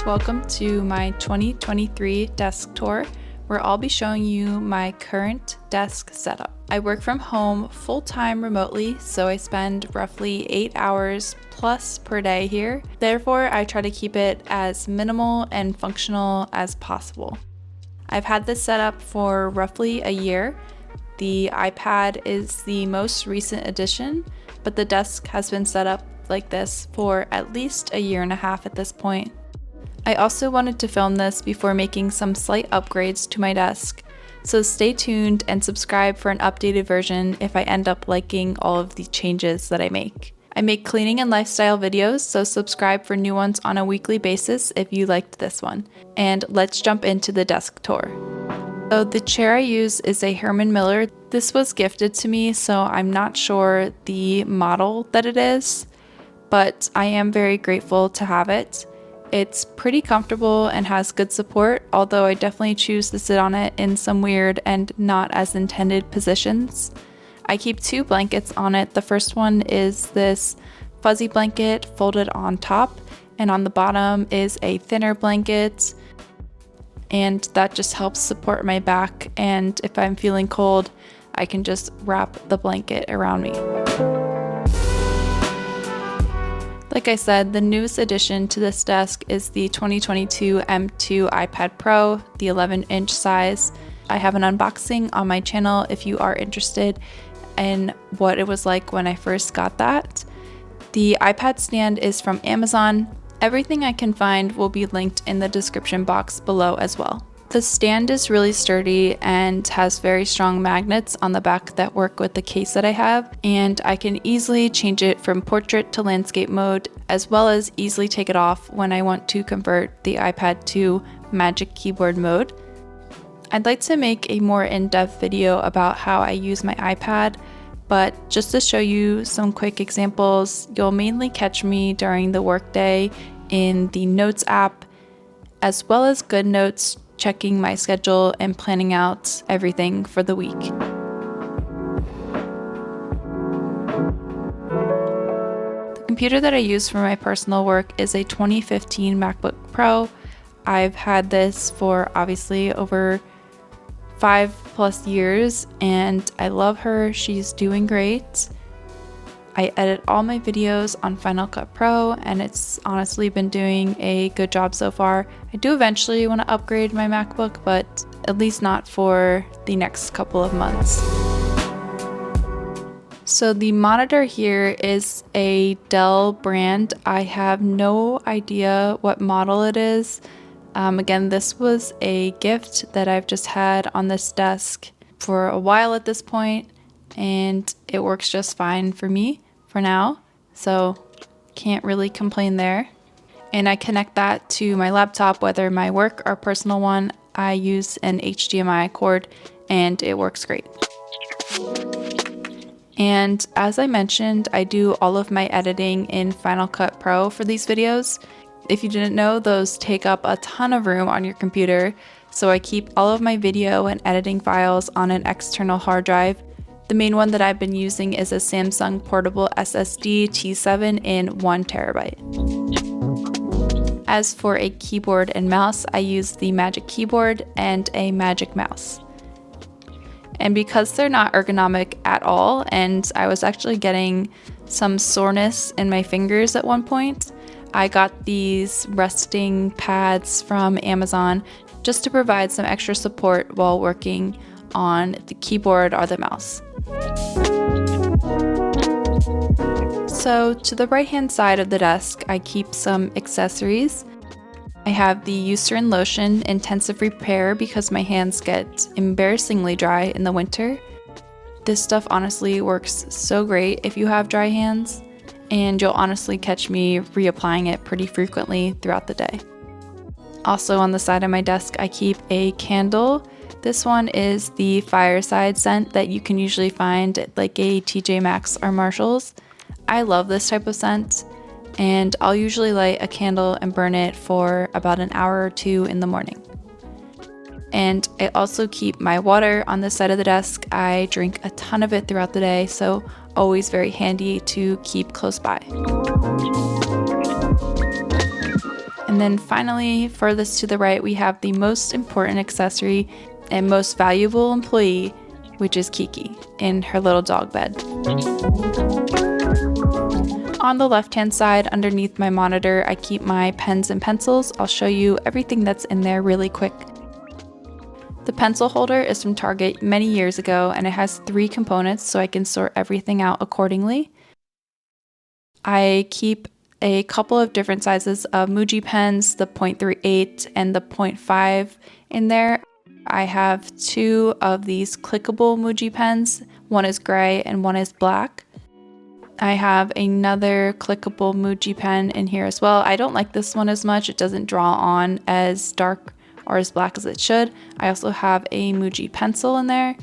welcome to my 2023 desk tour, where I'll be showing you my current desk setup. I work from home full-time remotely, so I spend roughly 8 hours plus per day here. Therefore, I try to keep it as minimal and functional as possible. I've had this set up for roughly a year. The iPad is the most recent addition, but the desk has been set up like this for at least a year and a half at this point. I also wanted to film this before making some slight upgrades to my desk, so stay tuned and subscribe for an updated version if I end up liking all of the changes that I make. I make cleaning and lifestyle videos, so subscribe for new ones on a weekly basis if you liked this one. And let's jump into the desk tour. So the chair I use is a Herman Miller. This was gifted to me, so I'm not sure the model that it is, but I am very grateful to have it. It's pretty comfortable and has good support, although I definitely choose to sit on it in some weird and not as intended positions. I keep 2 blankets on it. The first one is this fuzzy blanket folded on top, and on the bottom is a thinner blanket, and that just helps support my back, and if I'm feeling cold, I can just wrap the blanket around me. Like I said, the newest addition to this desk is the 2022 M2 iPad Pro, the 11-inch size. I have an unboxing on my channel if you are interested in what it was like when I first got that. The iPad stand is from Amazon. Everything I can find will be linked in the description box below as well. The stand is really sturdy and has very strong magnets on the back that work with the case that I have, and I can easily change it from portrait to landscape mode, as well as easily take it off when I want to convert the iPad to Magic Keyboard mode. I'd like to make a more in-depth video about how I use my iPad, but just to show you some quick examples, you'll mainly catch me during the workday in the Notes app, as well as GoodNotes, checking my schedule and planning out everything for the week. The computer that I use for my personal work is a 2015 MacBook Pro. I've had this for obviously over 5+ years, and I love her. She's doing great. I edit all my videos on Final Cut Pro, and it's honestly been doing a good job so far. I do eventually want to upgrade my MacBook, but at least not for the next couple of months. So the monitor here is a Dell brand. I have no idea what model it is. Again, this was a gift that I've just had on this desk for a while at this point, and it works just fine for me for now, so can't really complain there. And I connect that to my laptop, whether my work or personal one. I use an HDMI cord and it works great. And as I mentioned, I do all of my editing in Final Cut Pro for these videos. If you didn't know, those take up a ton of room on your computer, so I keep all of my video and editing files on an external hard drive. The main one that I've been using is a Samsung portable SSD T7 in 1 terabyte. As for a keyboard and mouse, I use the Magic Keyboard and a Magic Mouse. And because they're not ergonomic at all, and I was actually getting some soreness in my fingers at one point, I got these resting pads from Amazon just to provide some extra support while working on the keyboard or the mouse. So to the right hand side of the desk, I keep some accessories. I have the Eucerin Lotion Intensive Repair because my hands get embarrassingly dry in the winter. This stuff honestly works so great if you have dry hands, and you'll honestly catch me reapplying it pretty frequently throughout the day. Also on the side of my desk, I keep a candle. This one is the Fireside scent that you can usually find at like a TJ Maxx or Marshall's. I love this type of scent, and I'll usually light a candle and burn it for about an hour or 2 in the morning. And I also keep my water on this side of the desk. I drink a ton of it throughout the day, so always very handy to keep close by. And And then finally, furthest to the right, we have the most important accessory and most valuable employee, which is Kiki in her little dog bed. On the left-hand side, underneath my monitor, I keep my pens and pencils. I'll show you everything that's in there really quick. The pencil holder is from Target many years ago, and it has 3 components so I can sort everything out accordingly. I keep a couple of different sizes of Muji pens, the 0.38 and the 0.5 in there. I have 2 of these clickable Muji pens. One is gray and one is black. I have another clickable Muji pen in here as well. I don't like this one as much. It doesn't draw on as dark or as black as it should. I also have a Muji pencil in there,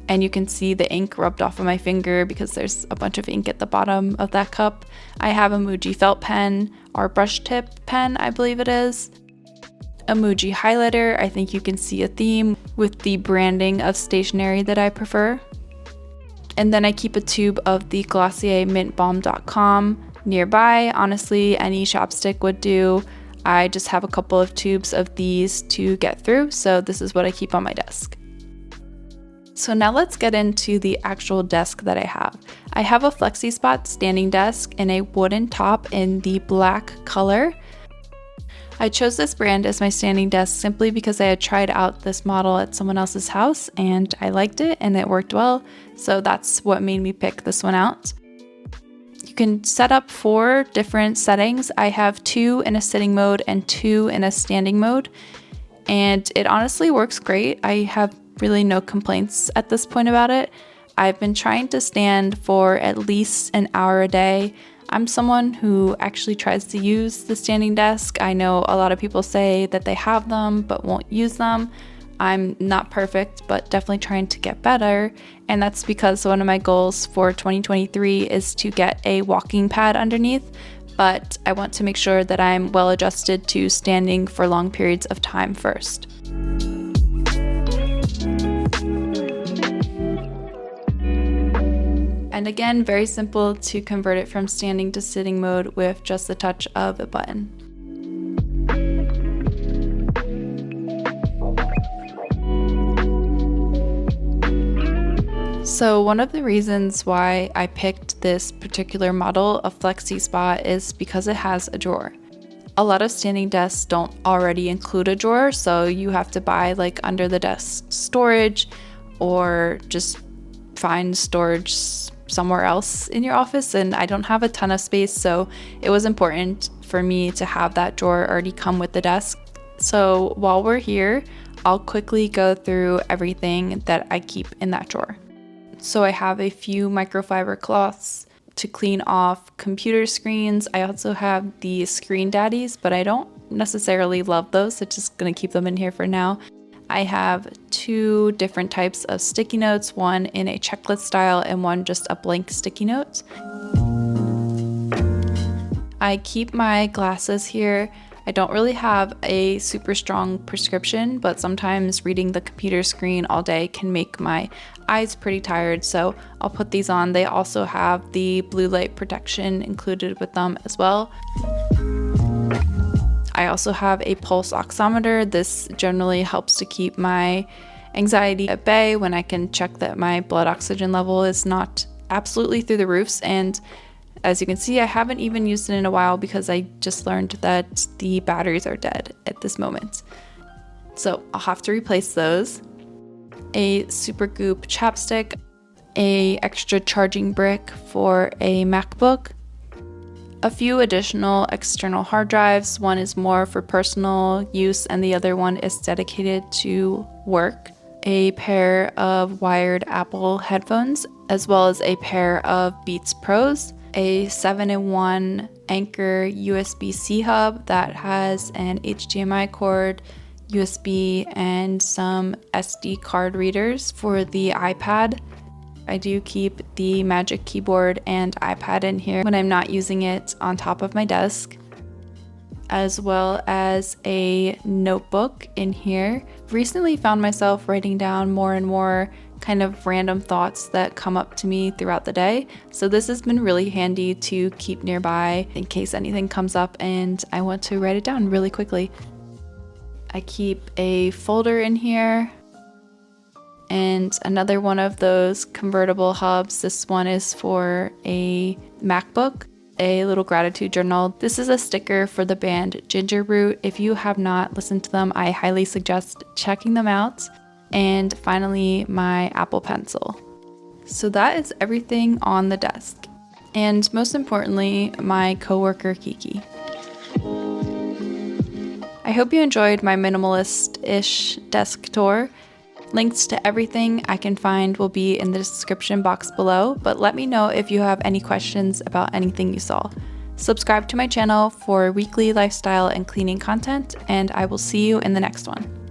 and you can see the ink rubbed off of my finger because there's a bunch of ink at the bottom of that cup. I have a Muji felt pen, or brush tip pen, I believe it is. A Muji highlighter. I think you can see a theme with the branding of stationery that I prefer. And then I keep a tube of the Glossier mintbalm.com nearby. Honestly, any chapstick would do. I just have a couple of tubes of these to get through, so this is what I keep on my desk. So now let's get into the actual desk that I have. I have a FlexiSpot standing desk in a wooden top in the black color. I chose this brand as my standing desk simply because I had tried out this model at someone else's house and I liked it and it worked well, so that's what made me pick this one out. You can set up 4 different settings. I have 2 in a sitting mode and 2 in a standing mode, and it honestly works great. I have really no complaints at this point about it. I've been trying to stand for at least an hour a day. I'm someone who actually tries to use the standing desk. I know a lot of people say that they have them but won't use them. I'm not perfect, but definitely trying to get better. And that's because one of my goals for 2023 is to get a walking pad underneath, but I want to make sure that I'm well adjusted to standing for long periods of time first. And again, very simple to convert it from standing to sitting mode with just the touch of a button. So one of the reasons why I picked this particular model of FlexiSpot is because it has a drawer. A lot of standing desks don't already include a drawer, so you have to buy like under the desk storage or just find storage somewhere else in your office, and I don't have a ton of space, so it was important for me to have that drawer already come with the desk. So while we're here, I'll quickly go through everything that I keep in that drawer. So I have a few microfiber cloths to clean off computer screens. I also have the Screen Daddies, but I don't necessarily love those, so just gonna keep them in here for now. I have 2 different types of sticky notes, one in a checklist style and one just a blank sticky note. I keep my glasses here. I don't really have a super strong prescription, but sometimes reading the computer screen all day can make my eyes pretty tired, so I'll put these on. They also have the blue light protection included with them as well. I also have a pulse oximeter. This generally helps to keep my anxiety at bay when I can check that my blood oxygen level is not absolutely through the roofs. And as you can see, I haven't even used it in a while because I just learned that the batteries are dead at this moment. So I'll have to replace those. A Super Goop chapstick, a extra charging brick for a MacBook, a few additional external hard drives. One is more for personal use and the other one is dedicated to work. A pair of wired Apple headphones, as well as a pair of Beats Pros, a 7-in-1 Anchor USB-C hub that has an HDMI cord, USB, and some SD card readers for the iPad. I do keep the Magic Keyboard and iPad in here when I'm not using it on top of my desk, as well as a notebook in here. Recently found myself writing down more and more kind of random thoughts that come up to me throughout the day. So this has been really handy to keep nearby in case anything comes up and I want to write it down really quickly. I keep a folder in here and another one of those convertible hubs. This one is for a MacBook, a little gratitude journal. This is a sticker for the band Ginger Root. If you have not listened to them, I highly suggest checking them out. And finally, my Apple Pencil. So that is everything on the desk. And most importantly, my coworker Kiki. I hope you enjoyed my minimalist-ish desk tour. Links to everything I can find will be in the description box below, but let me know if you have any questions about anything you saw. Subscribe to my channel for weekly lifestyle and cleaning content, and I will see you in the next one.